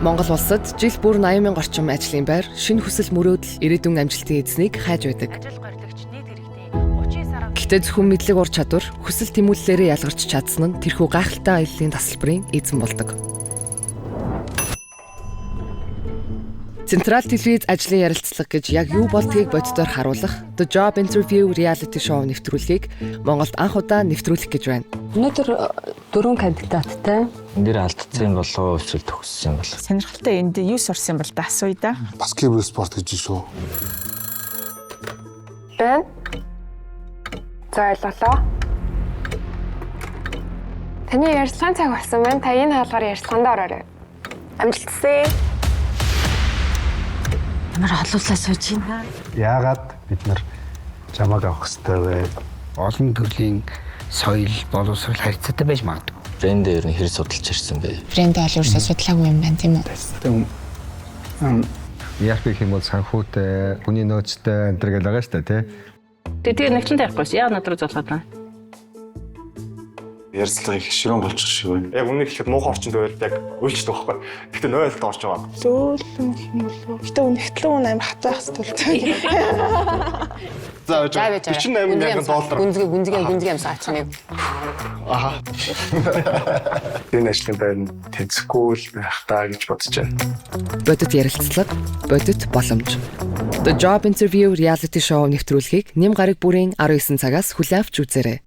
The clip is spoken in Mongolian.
Монгол улсад жил бүр 80,000 орчим ажлын байр, шинэ хүсэл мөрөөдөл, ирээдүйн амжилтын эзнийг хайж байдаг. Гэхдээ зөвхөн мэдлэг ур чадвар, хүсэл тэмүүллээрээ ялгарч чадсан нь тэрхүү гайхалтай аяллаа тасалбарын эзэн болдог. Централ телевиз ажлын ярилцлага гэж яг юу болдгийг боддоор харуулах The Job Interview reality show нэвтрүүлгийг Монголд анх удаа нэвтрүүлэх гэж байна. Өнөөдөр 4 кандидаттай. Энд дээр алдсан болов эсвэл төгссөн болов. Сонирхолтой энд юу сурсан бол та асууя да. Баскетбол спорт гэж шүү. Бэн. За ойлголоо. Таны ярилцлагын цаг болсон байна. Та энэ хаалгаар ярилцлаганд ороорой. Амжилтсаа. Ямар холуулаа сууж байна. Яагаад бид нар чамааг авах хэрэгтэй вэ? Олон төрлийн соёл, боловсрол харьцаатай байж магадгүй. Брэнд дээр нь хэр судалж ирсэн бэ? Брэнд бол ерөөсөө судлаагүй юм байна тийм үү? ERP гэх юм бол санхүүтэй, хүний нөөцтэй энэ төр гэл байгаа шүү дээ, тий. Тэгээ нэгэн тайхгүйс яа надруу золоод байна. Ярилцлагыг ширүүн болчих шиг байна. Яг үнэ гэхэд муухай орчинд байвал яг үйлчлдэг байхгүй. Гэтэ нойлд орж байгаа. Зөөлөн юм болов. Гэтэ үнэхтлэн амар хатаах хэрэгтэй. За $48,000. Гүнзгий амсаач нэг. Аха. Энэ ажлын байр нь тэнцэхгүй л байх таа гэж бодож байна. Бодит ярилцлага, бодит боломж. The Job Interview reality show нэвтрүүлгийг Нэм гараг бүрийн 19 цагаас хүлээн авч үзээрэй.